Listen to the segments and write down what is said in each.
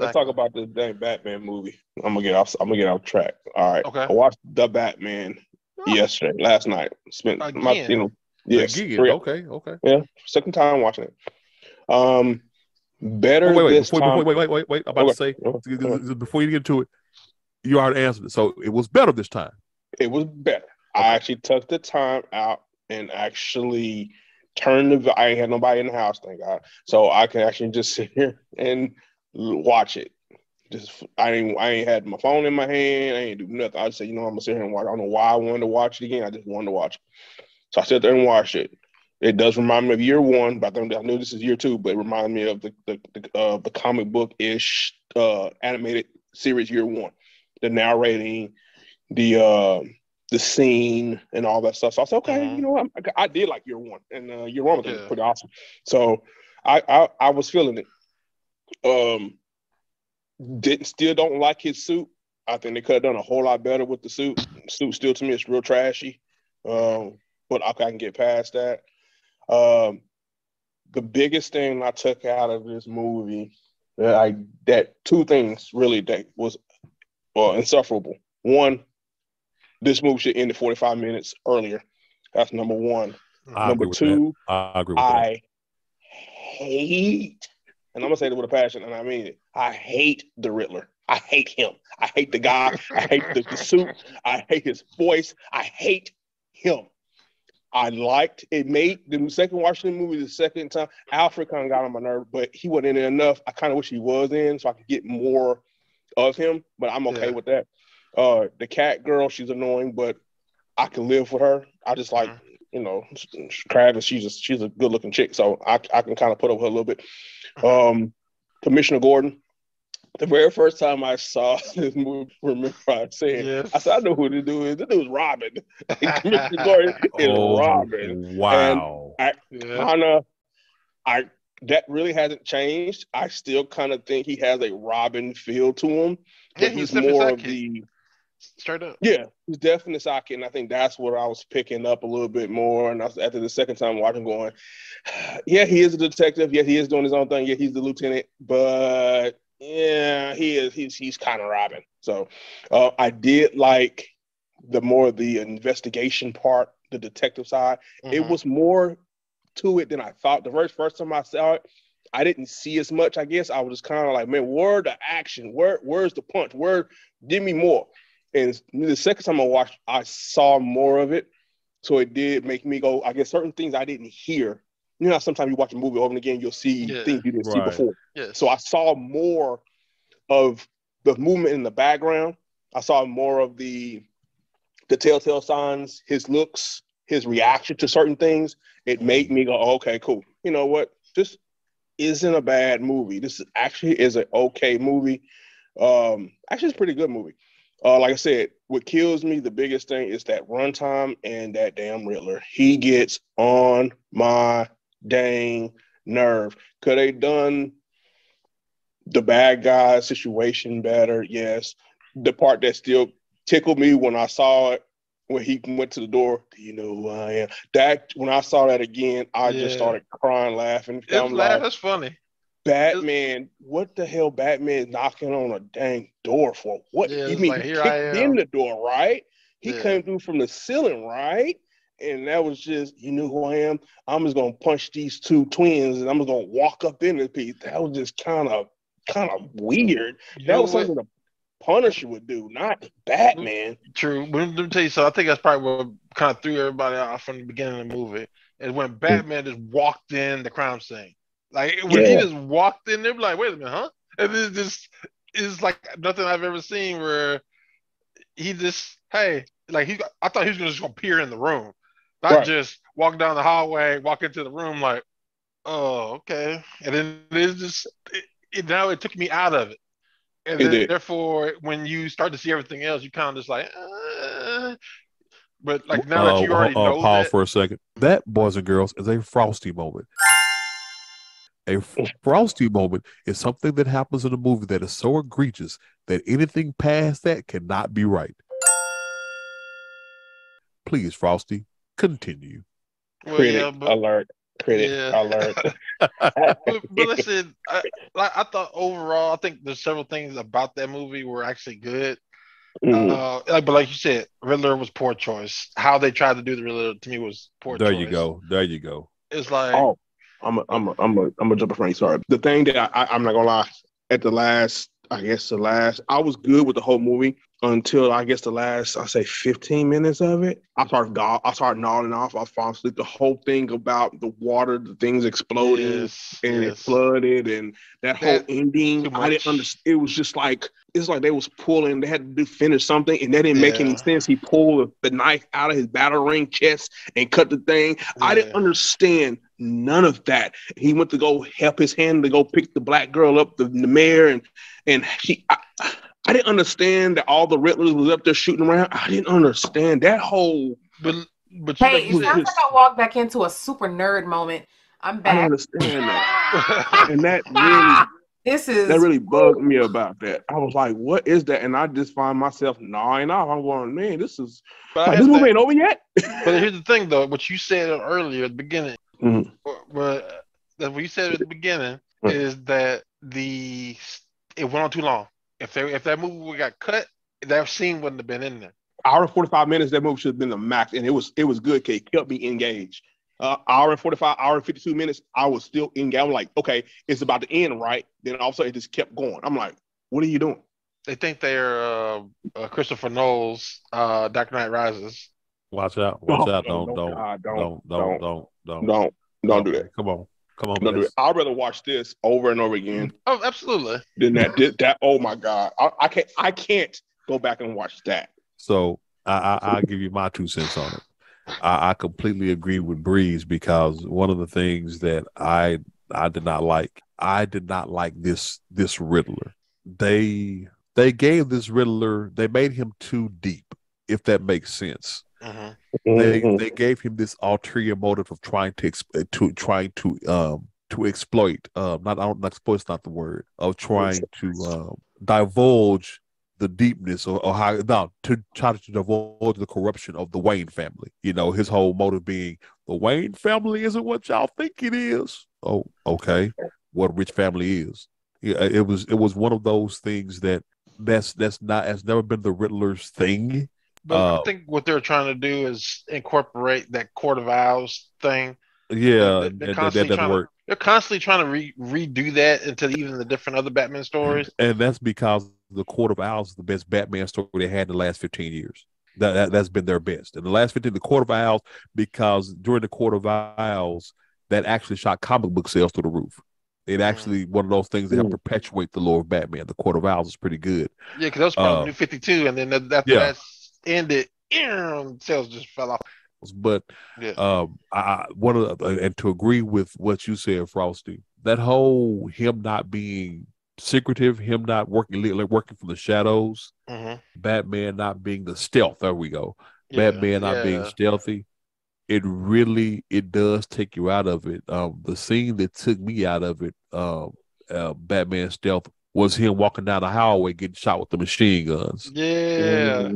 let's talk about the dang Batman movie. I'm gonna get off track. All right. Okay. I watched the Batman yesterday, last night. Spent my Again. yes, Again, 3 okay, okay. yeah, second time watching it. Um Oh, better wait, this time. wait. I'm about to Okay. say Okay. before you get to it, you already answered it. So it was better this time. It was better. Okay. I actually took the time out and actually turned the. I ain't had nobody in the house, thank God, so I can actually just sit here and watch it. Just I ain't had my phone in my hand. I ain't do nothing. I just said, I'm gonna sit here and watch. I don't know why I wanted to watch it again. I just wanted to watch it. So I sat there and watched it. It does remind me of year one, but I knew this is year two, but it reminded me of the comic book ish animated series year one. The narrating, the scene and all that stuff. So I said, okay, you know what? I did like year one, and year one was pretty awesome. So I was feeling it. Still don't like his suit. I think they could have done a whole lot better with the suit. Suit still to me is real trashy, but I can get past that. The biggest thing I took out of this movie that two things really that was insufferable. One, this movie should end at 45 minutes earlier. That's number one. Number two, I agree with that. I hate, and I'm gonna say it with a passion, and I mean it. I hate the Riddler. I hate him. I hate the guy. I hate the suit. I hate his voice. I hate him. I liked it. Made the second watching the movie the second time. Alfred kind of got on my nerve, but he wasn't in it enough. I kind of wish he was in so I could get more of him. But I'm okay with that. The cat girl, she's annoying, but I can live with her. I just like, Travis. She's a good looking chick, so I can kind of put up with her a little bit. Commissioner Gordon. The very first time I saw this movie, remember I said, I know who this dude is. This dude's Robin. Commissioner Gordon is Robin. Wow. And that really hasn't changed. I still kind of think he has a Robin feel to him, but he's more of the straight up. Yeah, he's definitely a sidekick, and I think that's what I was picking up a little bit more. And after the second time watching, going, yeah, he is a detective. Yeah, he is doing his own thing. Yeah, he's the lieutenant, but yeah, he is. He's kind of Robin. So I did like the investigation part, the detective side. It was more to it than I thought. The very first time I saw it, I didn't see as much. I guess I was just kind of like, man, where the action? Where's the punch? Give me more. And the second time I watched, I saw more of it. So it did make me go, I guess certain things I didn't hear. You know, sometimes you watch a movie over and again, you'll see things you didn't see before. Yes. So I saw more of the movement in the background. I saw more of the telltale signs, his looks, his reaction to certain things. It made me go, oh, okay, cool. You know what? This isn't a bad movie. This actually is an okay movie. Actually, it's a pretty good movie. Like I said, what kills me, the biggest thing is that runtime and that damn Riddler. He gets on my dang nerve. Could they done the bad guy situation better? Yes. The part that still tickled me when I saw it, when he went to the door, do you know who I am? That when I saw that again, I just started crying, laughing. That's funny. Batman, what the hell? Batman knocking on a dang door for? What? You mean like, he kicked in the door, right? He came through from the ceiling, right? And that was just, you know who I am? I'm just gonna punch these two twins and I'm just gonna walk up in the piece. That was just kind of weird. That was something the Punisher would do, not Batman. True. Let me tell you so. I think that's probably what kind of threw everybody off from the beginning of the movie. Is when Batman just walked in the crime scene. Like when he just walked in there, like, wait a minute, huh? And it's like nothing I've ever seen where he just, hey, like I thought he was just gonna appear in the room, not just walk down the hallway, walk into the room like, oh, okay. And then now it took me out of it. And therefore, when you start to see everything else, you kind of just like, but like now that you already know pause that. For a second. That, boys and girls, is a Frosty moment. A Frosty moment is something that happens in a movie that is so egregious that anything past that cannot be right. Please, Frosty, continue. Critic alert. credit. Yeah. I learned. But listen, I thought overall, I think there's several things about that movie were actually good. But like you said, Riddler was poor choice. How they tried to do the Riddler to me was poor There choice. you go. There you go. It's like, Oh, I'm a jump in front. Sorry. The thing that I'm not gonna lie. At the last, I was good with the whole movie until I guess the last, I say 15 minutes of it. I started nodding off. I fell asleep. The whole thing about the water, the things exploding and it flooded, and that whole ending. I didn't understand. It was just like it's like they was pulling. They had to finish something, and that didn't make any sense. He pulled the knife out of his battle ring chest and cut the thing. I didn't understand none of that. He went to go help his hand to go pick the black girl up, the mayor, and she. I didn't understand that all the Riddlers was up there shooting around. I didn't understand that whole. But hey, it sounds like I walked back into a super nerd moment. I'm back. I don't understand that, and that really bugged me about that. I was like, "What is that?" And I just find myself gnawing off. I'm going, "Man, this movie ain't over yet." But here's the thing, though. What you said earlier at the beginning, what you said at the beginning is that it went on too long. If that movie got cut, that scene wouldn't have been in there. Hour and 45 minutes, that movie should have been the max, and it was good. It kept me engaged. Hour and 45, hour and 52 minutes, I was still engaged. I'm like, okay, it's about to end, right? Then all of a sudden, it just kept going. I'm like, what are you doing? They think they're Christopher Nolan's Dark Knight Rises. Watch out! Watch out! Don't do that. Come on. Don't do it. I'd rather watch this over and over again. Oh, absolutely. Than that. Oh my God, I can't go back and watch that. So I'll give you my 2 cents on it. I completely agree with Breeze, because one of the things that I did not like this Riddler. They gave this Riddler, they made him too deep, if that makes sense. They gave him this ulterior motive of trying to exploit. Not exploit's not the word. Of trying to divulge the deepness or to try to divulge the corruption of the Wayne family. You know, his whole motive being the Wayne family isn't what y'all think it is. Oh, okay. What a rich family is. Yeah, it was one of those things that's never been the Riddler's thing. But I think what they're trying to do is incorporate that Court of Owls thing. Yeah, that doesn't work. They're constantly trying to redo that into even the different other Batman stories. And that's because the Court of Owls is the best Batman story they had in the last 15 years. That's been their best. In the last 15, the Court of Owls, because during the Court of Owls, that actually shot comic book sales through the roof. It actually one of those things that help perpetuate the lore of Batman. The Court of Owls is pretty good. Yeah, because that was part of New 52, and then after that ended, sales just fell off. But I and to agree with what you said, Frosty, that whole him not being secretive, him not working from the shadows, Batman not being the stealth. There we go. Batman not being stealthy. It does take you out of it. The scene that took me out of it, Batman stealth, was him walking down the hallway getting shot with the machine guns. Yeah.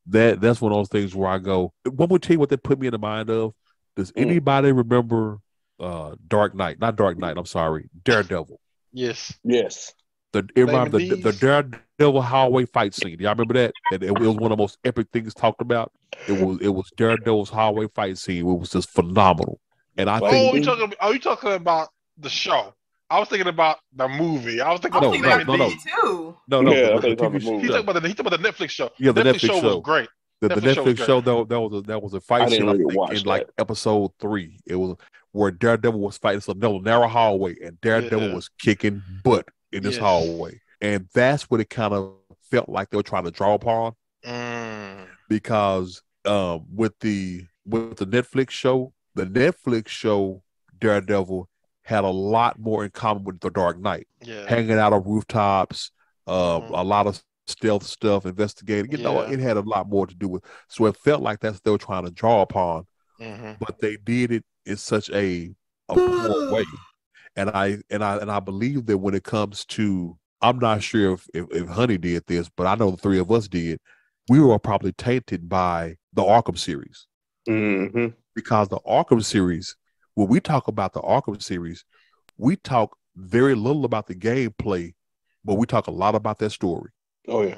That's one of those things where I go, one would tell you what that put me in the mind of. Does anybody remember Dark Knight? Not Dark Knight, I'm sorry. Daredevil. Yes. The Daredevil hallway fight scene. Y'all remember that? And it was one of the most epic things talked about. It was Daredevil's hallway fight scene. It was just phenomenal. And I think are you talking about the show? I was thinking about the movie. I was thinking No. Too. Yeah, The He's talking about the Netflix show. Yeah, the Netflix show was great. The Netflix show that was a fight scene in like episode 3. It was where Daredevil was fighting some narrow hallway, and Daredevil was kicking butt in this hallway, and that's what it kind of felt like they were trying to draw upon. Because with the Netflix show, Daredevil had a lot more in common with the Dark Knight. Hanging out on rooftops, a lot of stealth stuff, investigating. It had a lot more to do with. So it felt like that's what they were trying to draw upon, but they did it in such a poor way. And I believe that when it comes to, I'm not sure if Honey did this, but I know the three of us did. We were probably tainted by the Arkham series, because the Arkham series when we talk about the Arkham series, we talk very little about the gameplay, but we talk a lot about that story. Oh yeah.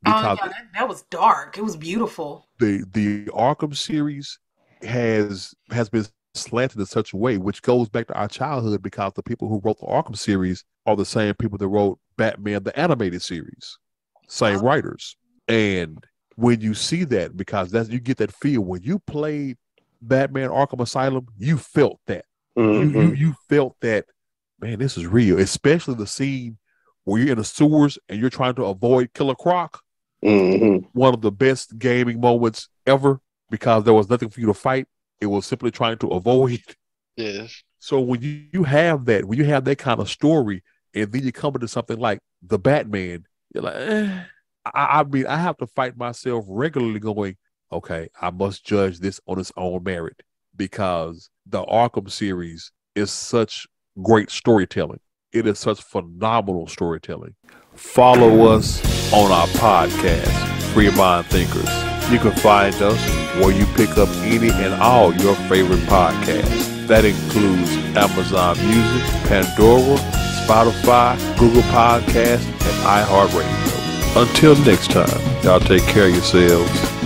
Because that was dark. It was beautiful. The Arkham series has been slanted in such a way, which goes back to our childhood, because the people who wrote the Arkham series are the same people that wrote Batman the animated series, same writers. And when you see that, because you get that feel when you played Batman Arkham Asylum, you felt that. You felt that, man, this is real. Especially the scene where you're in the sewers and you're trying to avoid Killer Croc. One of the best gaming moments ever, because there was nothing for you to fight. It was simply trying to avoid. Yes. So when you have that, when you have that kind of story, and then you come into something like the Batman, you're like, I mean, I have to fight myself regularly going, okay, I must judge this on its own merit, because the Arkham series is such great storytelling. It is such phenomenal storytelling. Follow us on our podcast, Free Mind Thinkers. You can find us where you pick up any and all your favorite podcasts. That includes Amazon Music, Pandora, Spotify, Google Podcasts, and iHeartRadio. Until next time, y'all take care of yourselves.